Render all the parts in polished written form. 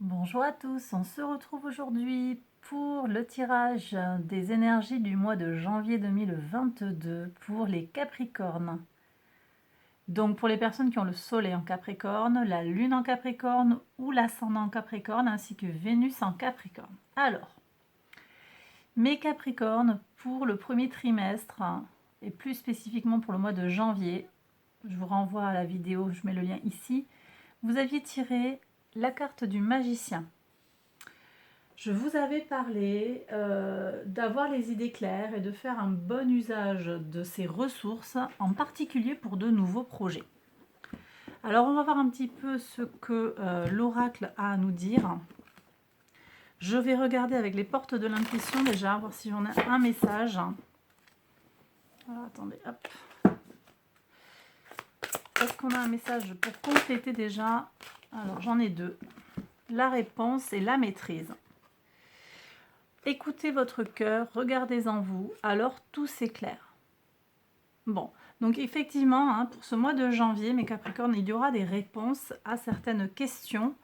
Bonjour à tous, on se retrouve aujourd'hui pour le tirage des énergies du mois de janvier 2022 pour les Capricornes. Donc pour les personnes qui ont le soleil en Capricorne, la lune en Capricorne ou l'ascendant en Capricorne ainsi que Vénus en Capricorne. Alors, mes Capricornes pour le premier trimestre et plus spécifiquement pour le mois de janvier, je vous renvoie à la vidéo, je mets le lien ici, vous aviez tiré la carte du magicien. Je vous avais parlé d'avoir les idées claires et de faire un bon usage de ces ressources, en particulier pour de nouveaux projets. Alors on va voir un petit peu ce que l'oracle a à nous dire. Je vais regarder avec les portes de l'intuition déjà, voir si j'en ai un message. Alors attendez, hop. Est-ce qu'on a un message pour compléter déjà? Alors j'en ai deux. La réponse et la maîtrise. Écoutez votre cœur, regardez en vous, alors tout s'éclaire. Bon, donc effectivement, pour ce mois de janvier, mes Capricornes, il y aura des réponses à certaines questions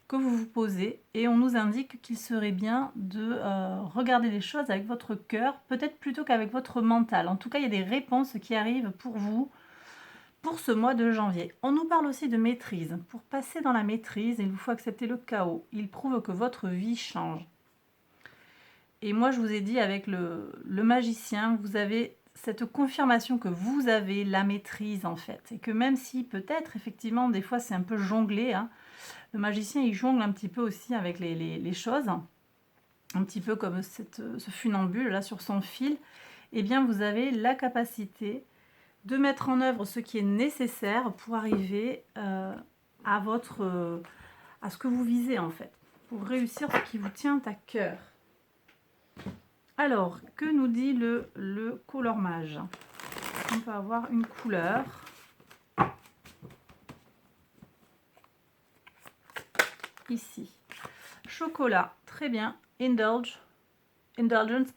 que vous vous posez et on nous indique qu'il serait bien de regarder les choses avec votre cœur, peut-être plutôt qu'avec votre mental. En tout cas, il y a des réponses qui arrivent pour vous pour ce mois de janvier. On nous parle aussi de maîtrise. Pour passer dans la maîtrise, il vous faut accepter le chaos. Il prouve que votre vie change. Et moi, je vous ai dit, avec le magicien, vous avez cette confirmation que vous avez la maîtrise, en fait. Et que même si, peut-être, effectivement, des fois, c'est un peu jonglé, le magicien, il jongle un petit peu aussi avec les choses. Un petit peu comme ce funambule, là, sur son fil. Eh bien, vous avez la capacité de mettre en œuvre ce qui est nécessaire pour arriver à ce que vous visez, en fait. Pour réussir ce qui vous tient à cœur. Alors, que nous dit le couleur mage? On peut avoir une couleur. Ici. Chocolat, très bien. Indulgence.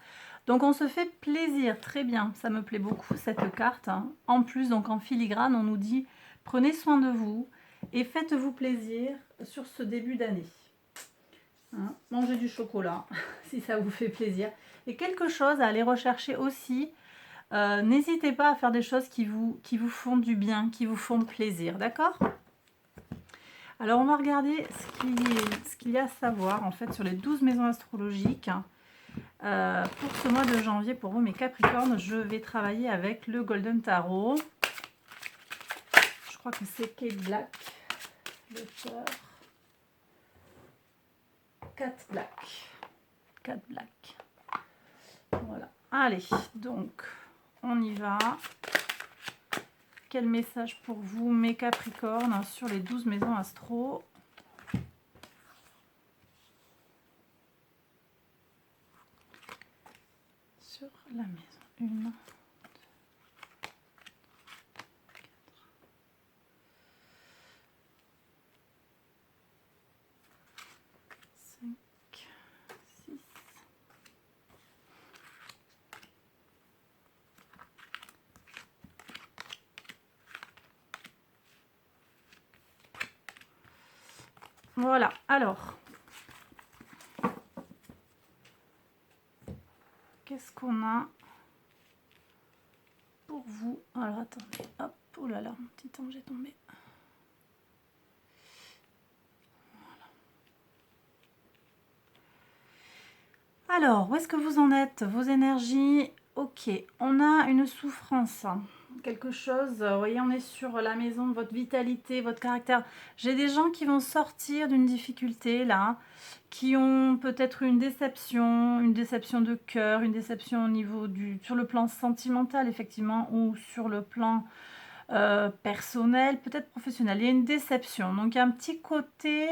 Donc on se fait plaisir, très bien. Ça me plaît beaucoup cette carte. En plus, donc en filigrane, on nous dit prenez soin de vous et faites-vous plaisir sur ce début d'année. Mangez du chocolat si ça vous fait plaisir. Et quelque chose à aller rechercher aussi. N'hésitez pas à faire des choses qui vous font du bien, qui vous font plaisir, d'accord? Alors on va regarder ce qu'il y a à savoir en fait sur les 12 maisons astrologiques. Pour ce mois de janvier, pour vous mes Capricornes, je vais travailler avec le Golden Tarot. Je crois que c'est Kate Black, l'auteur. Cat Black. Voilà. Allez, donc, on y va. Quel message pour vous, mes Capricornes, sur les 12 maisons astro? Sur la maison 1. Voilà, alors, qu'est-ce qu'on a pour vous? Alors, attendez, hop, oh là là, mon petit ange est tombé. Voilà. Alors, où est-ce que vous en êtes? Vos énergies, ok, on a une souffrance. Quelque chose, vous voyez, on est sur la maison de votre vitalité, votre caractère. J'ai des gens qui vont sortir d'une difficulté là, qui ont peut-être une déception de cœur, une déception au niveau sur le plan sentimental effectivement, ou sur le plan personnel, peut-être professionnel. Il y a une déception, donc il y a un petit côté,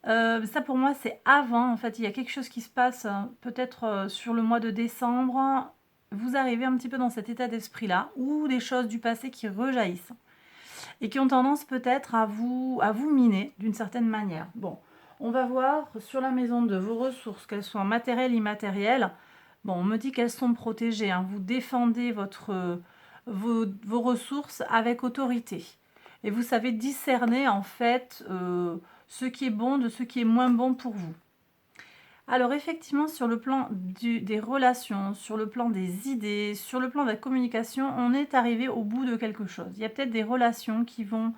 ça pour moi c'est avant en fait, il y a quelque chose qui se passe peut-être sur le mois de décembre. Vous arrivez un petit peu dans cet état d'esprit-là, ou des choses du passé qui rejaillissent et qui ont tendance peut-être à vous miner d'une certaine manière. Bon, on va voir sur la maison de vos ressources, qu'elles soient matérielles, immatérielles. Bon, on me dit qu'elles sont protégées. Vous défendez vos ressources avec autorité. Et vous savez discerner en fait ce qui est bon de ce qui est moins bon pour vous. Alors effectivement, sur le plan des relations, sur le plan des idées, sur le plan de la communication, on est arrivé au bout de quelque chose. Il y a peut-être des relations qui vont...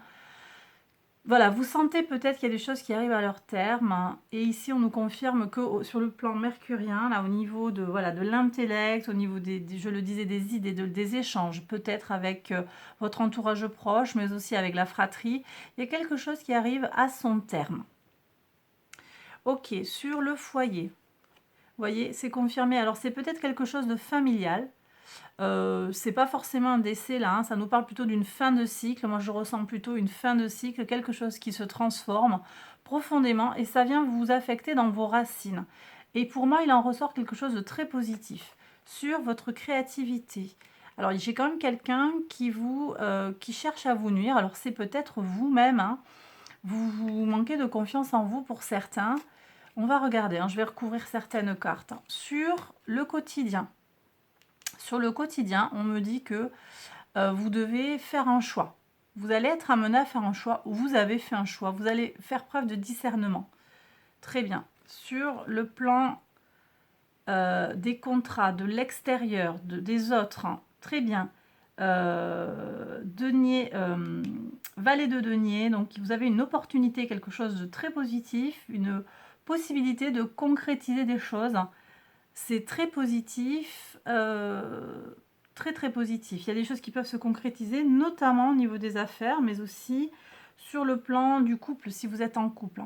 Voilà, vous sentez peut-être qu'il y a des choses qui arrivent à leur terme. Hein, et ici, on nous confirme que sur le plan mercurien, là, au niveau de voilà de l'intellect, au niveau je le disais, des idées, des échanges, peut-être avec votre entourage proche, mais aussi avec la fratrie, il y a quelque chose qui arrive à son terme. Ok, sur le foyer, vous voyez, c'est confirmé. Alors, c'est peut-être quelque chose de familial. C'est pas forcément un décès là, hein, ça nous parle plutôt d'une fin de cycle. Moi, je ressens plutôt une fin de cycle, quelque chose qui se transforme profondément et ça vient vous affecter dans vos racines. Et pour moi, il en ressort quelque chose de très positif sur votre créativité. Alors, j'ai quand même quelqu'un qui cherche à vous nuire. Alors, c'est peut-être vous-même, hein. Vous manquez de confiance en vous pour certains. On va regarder, hein, je vais recouvrir certaines cartes. Sur le quotidien. Sur le quotidien, on me dit que vous devez faire un choix. Vous allez être amené à faire un choix ou vous avez fait un choix. Vous allez faire preuve de discernement. Très bien. Sur le plan des contrats, de l'extérieur, des autres, hein, très bien. Denier, valet de denier, donc vous avez une opportunité, quelque chose de très positif, une possibilité de concrétiser des choses. C'est très positif, très très positif. Il y a des choses qui peuvent se concrétiser, notamment au niveau des affaires, mais aussi sur le plan du couple, si vous êtes en couple.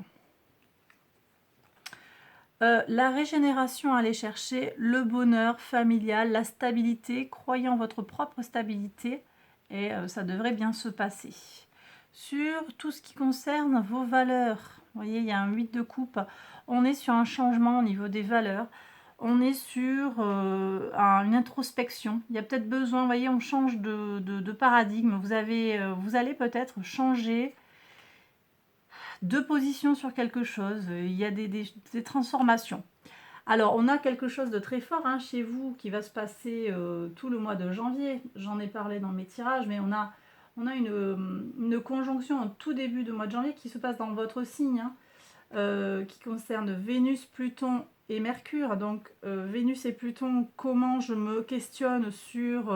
La régénération, aller chercher le bonheur familial, la stabilité, croyez en votre propre stabilité et ça devrait bien se passer. Sur tout ce qui concerne vos valeurs, vous voyez, il y a un 8 de coupe, on est sur un changement au niveau des valeurs. On est sur une introspection. Il y a peut-être besoin, vous voyez, on change de paradigme. Vous allez peut-être changer de position sur quelque chose. Il y a des transformations. Alors, on a quelque chose de très fort hein, chez vous qui va se passer tout le mois de janvier. J'en ai parlé dans mes tirages, mais on a une conjonction au tout début du mois de janvier qui se passe dans votre signe, hein, qui concerne Vénus, Pluton et Mercure. Donc, Vénus et Pluton, comment je me questionne sur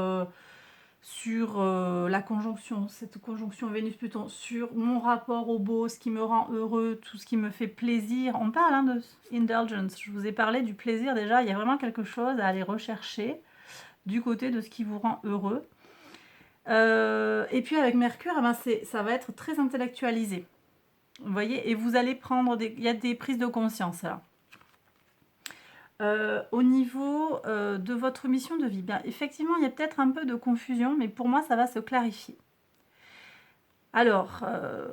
la conjonction, cette conjonction Vénus-Pluton, sur mon rapport au beau, ce qui me rend heureux, tout ce qui me fait plaisir. On parle hein, de indulgence, je vous ai parlé du plaisir déjà, il y a vraiment quelque chose à aller rechercher du côté de ce qui vous rend heureux. Et puis avec Mercure, eh ben ça va être très intellectualisé. Vous voyez, et vous allez prendre il y a des prises de conscience là. Au niveau de votre mission de vie, bien, effectivement, il y a peut-être un peu de confusion, mais pour moi, ça va se clarifier. Alors,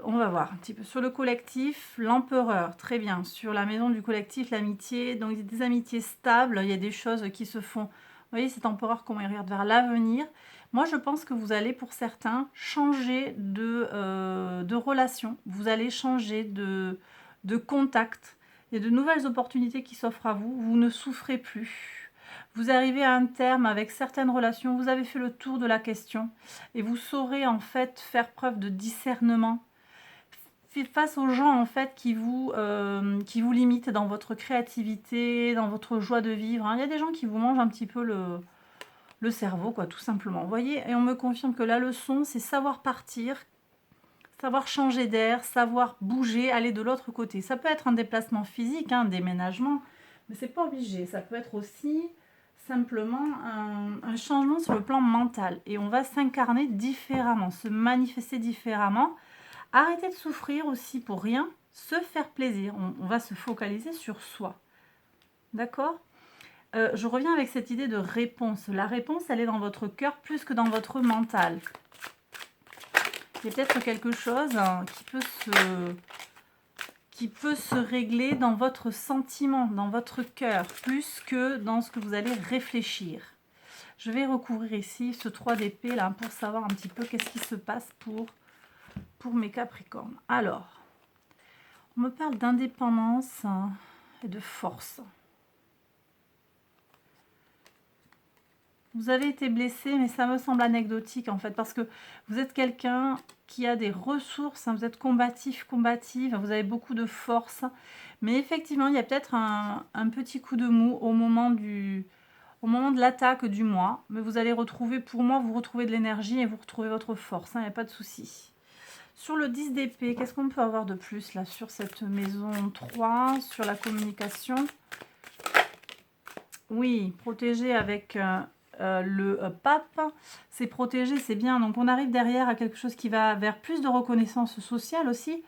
on va voir un petit peu. Sur le collectif, l'empereur, très bien. Sur la maison du collectif, l'amitié, donc il y a des amitiés stables, il y a des choses qui se font. Vous voyez, cet empereur, comment il regarde vers l'avenir. Moi, je pense que vous allez, pour certains, changer de relation. Vous allez changer de contact. Il y a de nouvelles opportunités qui s'offrent à vous. Vous ne souffrez plus. Vous arrivez à un terme avec certaines relations. Vous avez fait le tour de la question. Et vous saurez en fait faire preuve de discernement face aux gens en fait qui vous limitent dans votre créativité, dans votre joie de vivre. Hein. Il y a des gens qui vous mangent un petit peu le cerveau, quoi, tout simplement. Vous voyez, et on me confirme que la leçon, c'est savoir partir, savoir changer d'air, savoir bouger, aller de l'autre côté. Ça peut être un déplacement physique, un déménagement, mais c'est pas obligé. Ça peut être aussi simplement un changement sur le plan mental. Et on va s'incarner différemment, se manifester différemment. Arrêter de souffrir aussi pour rien, se faire plaisir. On va se focaliser sur soi. D'accord ? Je reviens avec cette idée de réponse. La réponse, elle est dans votre cœur plus que dans votre mental. Il y a peut-être quelque chose qui peut se régler dans votre sentiment, dans votre cœur, plus que dans ce que vous allez réfléchir. Je vais recouvrir ici ce 3 d'épée là pour savoir un petit peu qu'est-ce qui se passe pour mes Capricornes. Alors, on me parle d'indépendance et de force. Vous avez été blessé, mais ça me semble anecdotique en fait, parce que vous êtes quelqu'un qui a des ressources, hein, vous êtes combatif, combative, vous avez beaucoup de force. Mais effectivement, il y a peut-être un petit coup de mou au moment de l'attaque du mois. Mais vous allez retrouver, pour moi, vous retrouvez de l'énergie et vous retrouvez votre force, hein, il n'y a pas de souci. Sur le 10 d'épée, qu'est-ce qu'on peut avoir de plus là sur cette maison 3, sur la communication? Oui, protégé avec le pape, c'est protégé, c'est bien. Donc on arrive derrière à quelque chose qui va vers plus de reconnaissance sociale aussi,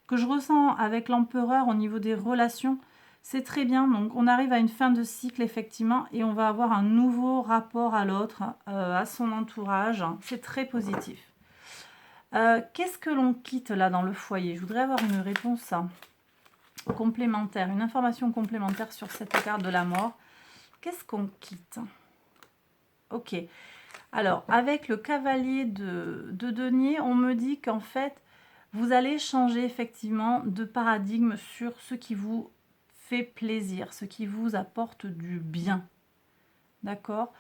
que je ressens avec l'empereur au niveau des relations. C'est très bien, donc on arrive à une fin de cycle effectivement et on va avoir un nouveau rapport à l'autre, à son entourage. C'est très positif. Qu'est-ce que l'on quitte là dans le foyer? Je voudrais avoir une réponse complémentaire, une information complémentaire sur cette carte de la mort. Qu'est-ce qu'on quitte? Ok. Alors, avec le cavalier de denier, on me dit qu'en fait, vous allez changer effectivement de paradigme sur ce qui vous fait plaisir, ce qui vous apporte du bien. D'accord?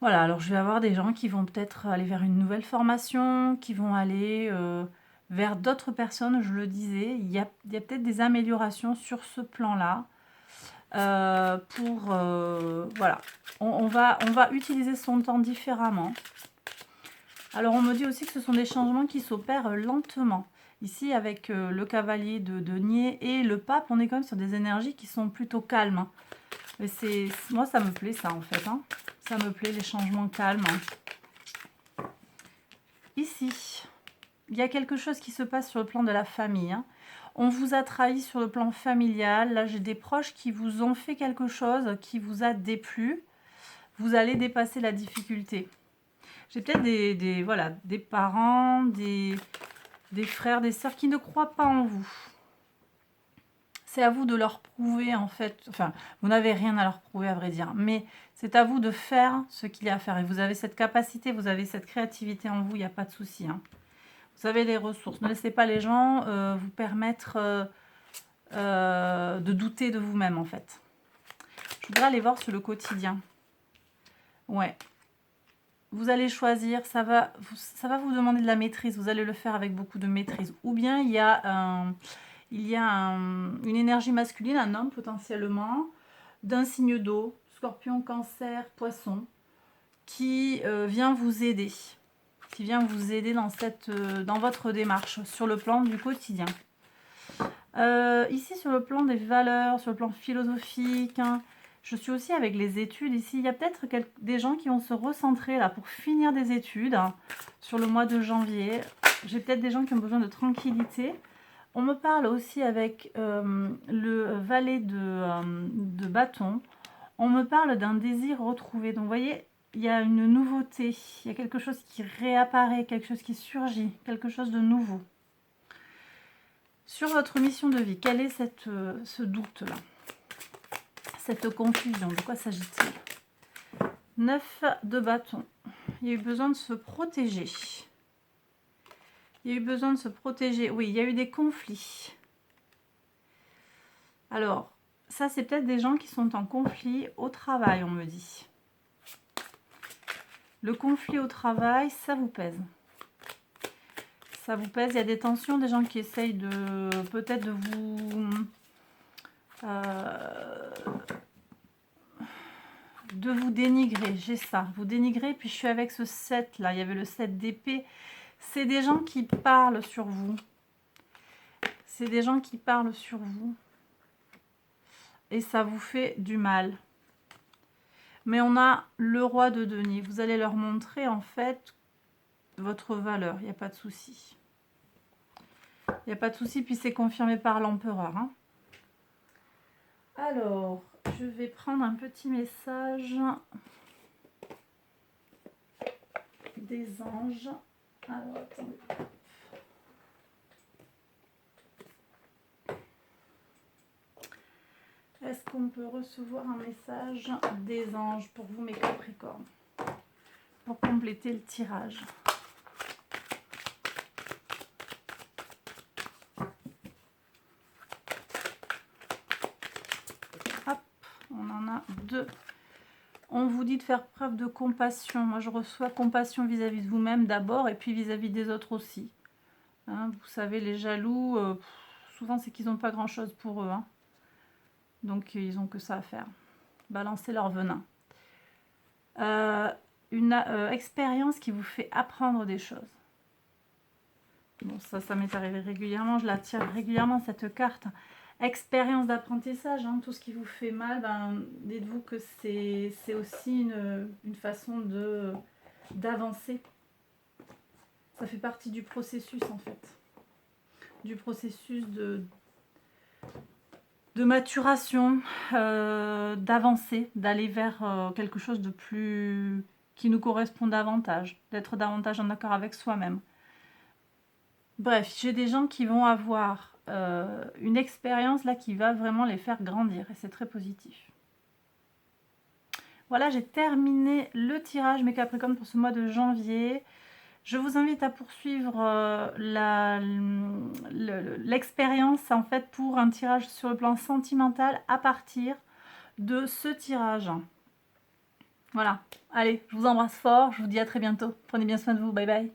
Voilà, alors je vais avoir des gens qui vont peut-être aller vers une nouvelle formation, qui vont aller vers d'autres personnes, je le disais. Il y a peut-être des améliorations sur ce plan-là. Voilà, on va utiliser son temps différemment. Alors on me dit aussi que ce sont des changements qui s'opèrent lentement. Ici avec le cavalier de denier et le pape, on est quand même sur des énergies qui sont plutôt calmes. Mais moi ça me plaît ça en fait, hein. Ça me plaît les changements calmes. Ici, il y a quelque chose qui se passe sur le plan de la famille, hein. On vous a trahi sur le plan familial. Là, j'ai des proches qui vous ont fait quelque chose qui vous a déplu. Vous allez dépasser la difficulté. J'ai peut-être des parents, des frères, des sœurs qui ne croient pas en vous. C'est à vous de leur prouver, en fait. Enfin, vous n'avez rien à leur prouver, à vrai dire. Mais c'est à vous de faire ce qu'il y a à faire. Et vous avez cette capacité, vous avez cette créativité en vous, il n'y a pas de souci, hein. Vous avez des ressources. Ne laissez pas les gens vous permettre de douter de vous-même, en fait. Je voudrais aller voir sur le quotidien. Ouais. Vous allez choisir, ça va vous demander de la maîtrise. Vous allez le faire avec beaucoup de maîtrise. Ou bien il y a une énergie masculine, un homme potentiellement, d'un signe d'eau, scorpion, cancer, poisson, qui vient vous aider. Qui vient vous aider dans votre démarche sur le plan du quotidien. Ici, sur le plan des valeurs, sur le plan philosophique, hein, je suis aussi avec les études. Ici, il y a peut-être des gens qui vont se recentrer là pour finir des études hein, sur le mois de janvier. J'ai peut-être des gens qui ont besoin de tranquillité. On me parle aussi avec le valet de bâton. On me parle d'un désir retrouvé. Donc, vous voyez, il y a une nouveauté. Il y a quelque chose qui réapparaît, quelque chose qui surgit, quelque chose de nouveau. Sur votre mission de vie, quel est ce doute-là? Cette confusion, de quoi s'agit-il? 9 de bâton. Il y a eu besoin de se protéger. Il y a eu besoin de se protéger. Oui, il y a eu des conflits. Alors, ça, c'est peut-être des gens qui sont en conflit au travail, on me dit. Le conflit au travail, ça vous pèse. Ça vous pèse, il y a des tensions, des gens qui essayent peut-être de vous dénigrer. J'ai ça, vous dénigrer. Puis je suis avec ce 7 là, il y avait le 7 d'épée. C'est des gens qui parlent sur vous. C'est des gens qui parlent sur vous. Et ça vous fait du mal. Mais on a le roi de denier. Vous allez leur montrer en fait votre valeur. Il n'y a pas de souci. Il n'y a pas de souci. Puis c'est confirmé par l'empereur. Hein. Alors, je vais prendre un petit message des anges. Alors, attendez. Est-ce qu'on peut recevoir un message des anges pour vous, mes Capricornes, pour compléter le tirage? Hop, on en a 2. On vous dit de faire preuve de compassion. Moi, je reçois compassion vis-à-vis de vous-même d'abord et puis vis-à-vis des autres aussi. Hein, vous savez, les jaloux, souvent, c'est qu'ils n'ont pas grand-chose pour eux. Hein. Donc, ils n'ont que ça à faire. Balancer leur venin. Une expérience qui vous fait apprendre des choses. Bon, ça m'est arrivé régulièrement. Je la tire régulièrement, cette carte. Expérience d'apprentissage, hein, tout ce qui vous fait mal, ben, dites-vous que c'est aussi une façon d'avancer. Ça fait partie du processus en fait. Du processus de maturation, d'avancer, d'aller vers quelque chose de plus qui nous correspond davantage, d'être davantage en accord avec soi-même. Bref, j'ai des gens qui vont avoir une expérience là qui va vraiment les faire grandir et c'est très positif. Voilà, j'ai terminé le tirage mes Capricornes pour ce mois de janvier. Je vous invite à poursuivre l'expérience en fait pour un tirage sur le plan sentimental à partir de ce tirage. Voilà, allez, je vous embrasse fort, je vous dis à très bientôt. Prenez bien soin de vous, bye bye.